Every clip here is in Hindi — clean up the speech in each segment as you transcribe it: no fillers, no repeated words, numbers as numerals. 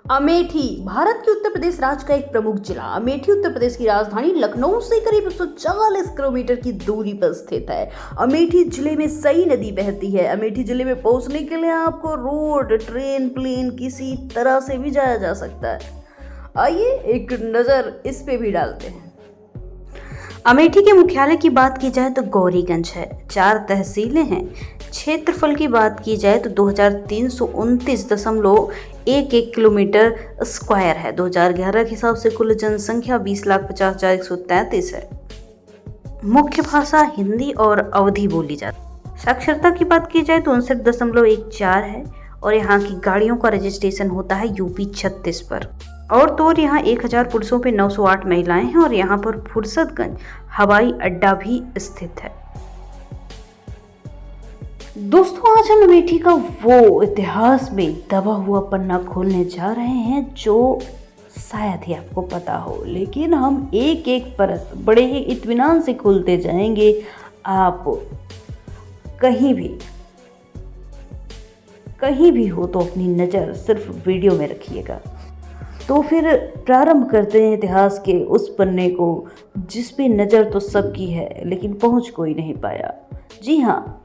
अमेठी भारत के उत्तर प्रदेश राज्य का एक प्रमुख जिला। अमेठी उत्तर प्रदेश की राजधानी लखनऊ से करीब 140 किलोमीटर की दूरी पर स्थित है। अमेठी जिले में सई नदी बहती है। अमेठी जिले में पहुंचने के लिए आपको रोड, ट्रेन, प्लेन किसी तरह से भी जाया जा सकता है। आइए एक नजर इस पे भी डालते हैं। अमेठी के मुख्यालय की बात की जाए तो गौरीगंज है। 4 तहसीलें हैं। क्षेत्रफल की बात की जाए तो 2329.11 किलोमीटर स्क्वायर है। 2011 के हिसाब से कुल जनसंख्या 20,50,133 है। मुख्य भाषा हिंदी और अवधी बोली जाती है। साक्षरता की बात की जाए तो 59.14 है और यहाँ की गाड़ियों का रजिस्ट्रेशन होता है यूपी 36 पर। और तो और यहाँ 1000 पुरुषों पे 908 महिलाएं हैं और यहाँ पर फुर्सतगंज हवाई अड्डा भी स्थित है। दोस्तों, आज हम अमेठी का वो इतिहास में दबा हुआ पन्ना खोलने जा रहे हैं जो शायद ही आपको पता हो, लेकिन हम एक एक परत बड़े ही इत्मीनान से खोलते जाएंगे। आप कहीं भी हो तो अपनी नज़र सिर्फ वीडियो में रखिएगा। तो फिर प्रारंभ करते हैं इतिहास के उस पन्ने को जिस पे नज़र तो सबकी है लेकिन पहुंच कोई नहीं पाया। जी हाँ,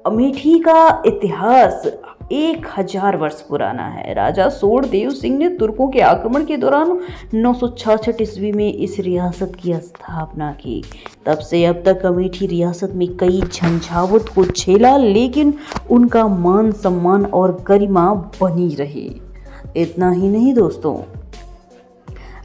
अमेठी का इतिहास 1000 वर्ष पुराना है। राजा सोढ़देव सिंह ने तुर्कों के आक्रमण के दौरान 966 ईस्वी में इस रियासत की स्थापना की। तब से अब तक अमेठी रियासत में कई झंझावत को झेला, लेकिन उनका मान सम्मान और गरिमा बनी रही। इतना ही नहीं दोस्तों,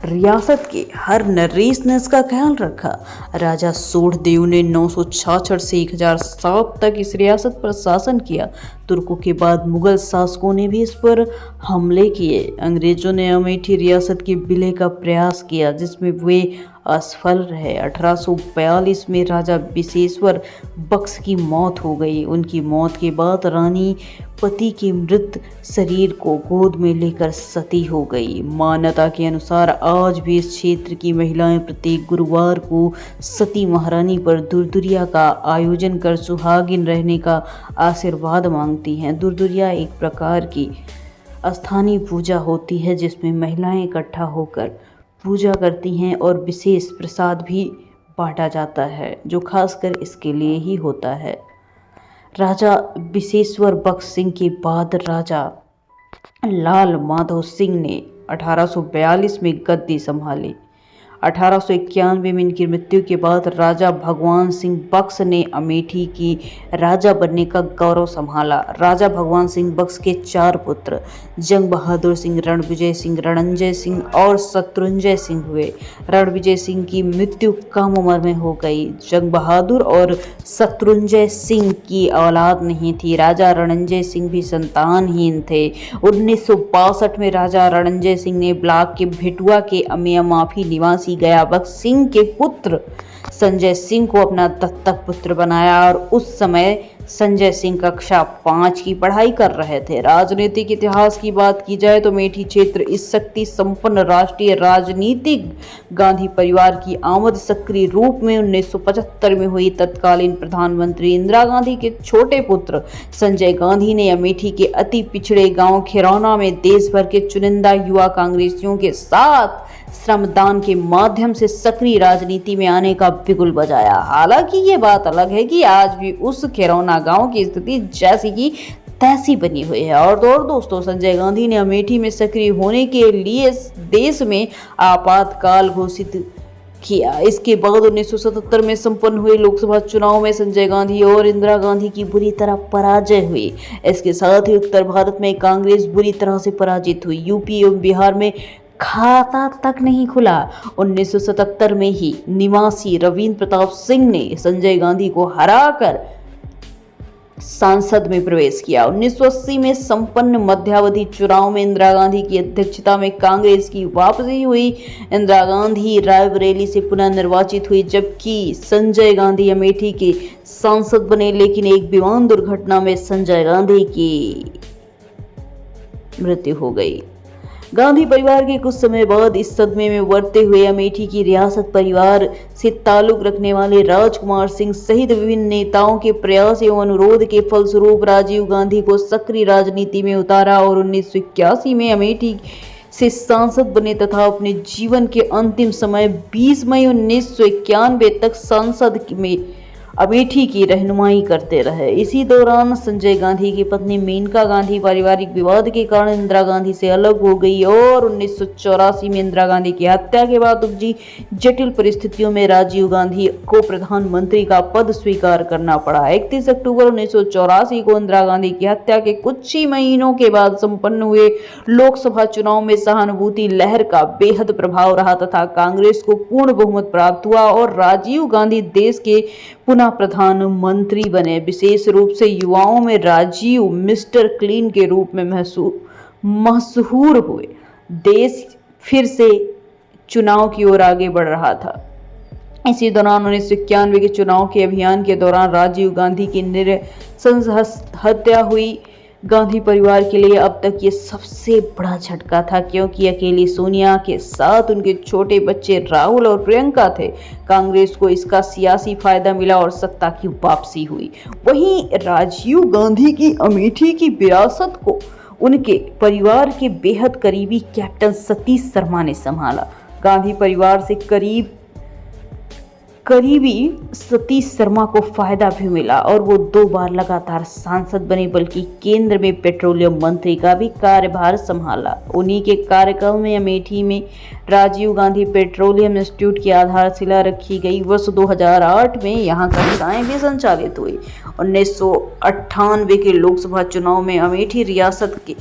रियासत के हर नरेश ने इसका ख्याल रखा। राजा सोढ़देव ने 966 से 1007 तक इस रियासत पर शासन किया। तुर्कों के बाद मुगल शासकों ने भी इस पर हमले किए। अंग्रेजों ने अमेठी रियासत के विलय का प्रयास किया जिसमें वे असफल रहे। 1842 में राजा विशेश्वर बख्श की मौत हो गई। उनकी मौत के बाद रानी पति के मृत शरीर को गोद में लेकर सती हो गई। मान्यता के अनुसार आज भी इस क्षेत्र की महिलाएं प्रत्येक गुरुवार को सती महारानी पर दुर्दुरिया का आयोजन कर सुहागिन रहने का आशीर्वाद मांगती हैं। दुर्दुरिया एक प्रकार की स्थानीय पूजा होती है जिसमें महिलाएं इकट्ठा होकर पूजा करती हैं और विशेष प्रसाद भी बांटा जाता है जो खासकर इसके लिए ही होता है। राजा विशेश्वर बख्श सिंह के बाद राजा लाल माधव सिंह ने 1842 में गद्दी संभाली। 1891 में इनकी मृत्यु के बाद राजा भगवान सिंह बख्श ने अमेठी की राजा बनने का गौरव संभाला। राजा भगवान सिंह बख्श के 4 पुत्र जंग बहादुर सिंह, रणविजय सिंह, रणंजय सिंह और शत्रुंजय सिंह हुए। रणविजय सिंह की मृत्यु कम उम्र में हो गई। जंग बहादुर और शत्रुंजय सिंह की औलाद नहीं थी। राजा रणंजय सिंह भी संतानहीन थे। 1962 में राजा रणंजय सिंह ने ब्लॉक के भेटुआ के अमिया माफी निवासी गया बख्श सिंह के पुत्र संजय सिंह को अपना दत्तक पुत्र बनाया और उस समय संजय सिंह कक्षा 5 की पढ़ाई कर रहे थे। राजनीतिक इतिहास की बात की जाए तो अमेठी क्षेत्र इस शक्ति संपन्न राष्ट्रीय राजनीतिक गांधी परिवार की आमद सक्रिय रूप में 1975 में हुई। तत्कालीन प्रधानमंत्री इंदिरा गांधी के छोटे पुत्र संजय गांधी ने अमेठी के अति पिछड़े गांव खिरौना में देश भर के चुनिंदा युवा कांग्रेसियों के साथ श्रमदान के माध्यम से सक्रिय राजनीति में आने का बिगुल बजाया। हालांकि ये बात अलग है कि आज भी उस खिरौना गांव की स्थिति जैसी की तैसी बनी हुई है। और दोस्तों, संजय गांधी ने अमेठी में सक्रिय होने के लिए देश में आपातकाल घोषित किया। इसके बाद 1977 में संपन्न हुए लोकसभा चुनाव में संजय गांधी और इंदिरा गांधी की बुरी तरह पराजय हुई। इसके साथ ही उत्तर भारत में कांग्रेस बुरी तरह से पराजित हुई। यूपी एवं बिहार में खाता तक नहीं खुला। 1977 में ही निवासी रविंद्र प्रताप सिंह ने संजय गांधी को हराकर संसद में प्रवेश किया। 1980 में संपन्न मध्यावधि चुनाव में इंदिरा गांधी की अध्यक्षता में कांग्रेस की वापसी हुई। इंदिरा गांधी रायबरेली से पुनः निर्वाचित हुई जबकि संजय गांधी अमेठी के सांसद बने, लेकिन एक विमान दुर्घटना में संजय गांधी की मृत्यु हो गई। गांधी परिवार के कुछ समय बाद इस सदमे में उबरते हुए अमेठी की रियासत परिवार से ताल्लुक रखने वाले राजकुमार सिंह सहित विभिन्न नेताओं के प्रयास एवं अनुरोध के फलस्वरूप राजीव गांधी को सक्रिय राजनीति में उतारा और 1981 में अमेठी से सांसद बने तथा अपने जीवन के अंतिम समय 20 मई 1991 तक संसद में अमेठी की रहनुमाई करते रहे। इसी दौरान संजय गांधी की पत्नी मेनका गांधी पारिवारिक विवाद के कारण इंदिरा गांधी से अलग हो गई और 1984 में इंदिरा गांधी की हत्या के बाद उपजी जटिल परिस्थितियों में राजीव गांधी को प्रधानमंत्री का पद स्वीकार करना पड़ा। 31 अक्टूबर 1984 को इंदिरा गांधी की हत्या के कुछ ही महीनों के बाद संपन्न हुए लोकसभा चुनाव में सहानुभूति लहर का बेहद प्रभाव रहा तथा कांग्रेस को पूर्ण बहुमत प्राप्त हुआ और राजीव गांधी देश के पुनः प्रधानमंत्री बने। विशेष रूप से युवाओं में राजीव मिस्टर क्लीन के रूप में मशहूर हुए। देश फिर से चुनाव की ओर आगे बढ़ रहा था। इसी दौरान 1991 के चुनाव के अभियान के दौरान राजीव गांधी की नृशंस हत्या हुई। गांधी परिवार के लिए अब तक ये सबसे बड़ा झटका था, क्योंकि अकेली सोनिया के साथ उनके छोटे बच्चे राहुल और प्रियंका थे। कांग्रेस को इसका सियासी फायदा मिला और सत्ता की वापसी हुई। वहीं राजीव गांधी की अमेठी की विरासत को उनके परिवार के बेहद करीबी कैप्टन सतीश शर्मा ने संभाला। गांधी परिवार से करीबी सतीश शर्मा को फायदा भी मिला और वो 2 बार लगातार सांसद बने, बल्कि केंद्र में पेट्रोलियम मंत्री का भी कार्यभार संभाला। उन्हीं के कार्यकाल में अमेठी में राजीव गांधी पेट्रोलियम इंस्टीट्यूट की आधारशिला रखी गई। वर्ष 2008 में यहाँ कक्षाएं भी संचालित हुई। 1998 के लोकसभा चुनाव में अमेठी रियासत के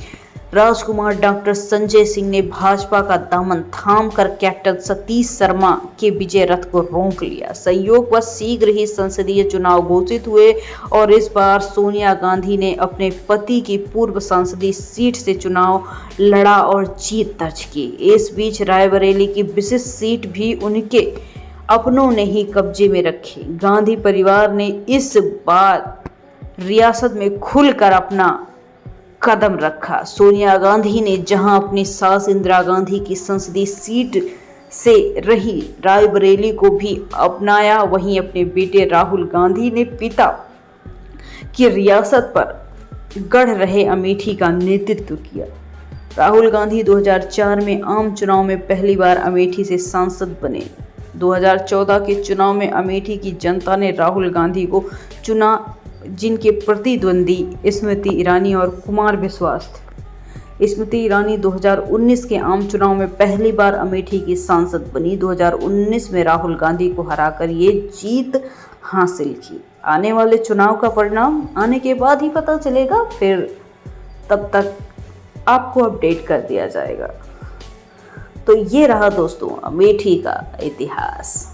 राजकुमार डॉक्टर संजय सिंह ने भाजपा का दामन थामकर कैप्टन सतीश शर्मा के विजय रथ को रोक लिया। संयोगवश शीघ्र ही संसदीय चुनाव घोषित हुए और इस बार सोनिया गांधी ने अपने पति की पूर्व संसदीय सीट से चुनाव लड़ा और जीत दर्ज की। इस बीच रायबरेली की विशिष्ट सीट भी उनके अपनों ने ही कब्जे में रखी। गांधी परिवार ने इस बार रियासत में खुलकर अपना कदम रखा। सोनिया गांधी ने जहां अपनी सास इंदिरा गांधी की संसदीय सीट से रही रायबरेली को भी अपनाया, वहीं अपने बेटे राहुल गांधी ने पिता की रियासत पर गढ़ रहे अमेठी का नेतृत्व किया। राहुल गांधी 2004 में आम चुनाव में पहली बार अमेठी से सांसद बने। 2014 के चुनाव में अमेठी की जनता ने राहुल गांधी को चुना, जिनके प्रतिद्वंदी स्मृति ईरानी और कुमार विश्वास थे। स्मृति ईरानी 2019 के आम चुनाव में पहली बार अमेठी की सांसद बनी। 2019 में राहुल गांधी को हराकर ये जीत हासिल की। आने वाले चुनाव का परिणाम आने के बाद ही पता चलेगा, फिर तब तक आपको अपडेट कर दिया जाएगा। तो ये रहा दोस्तों अमेठी का इतिहास।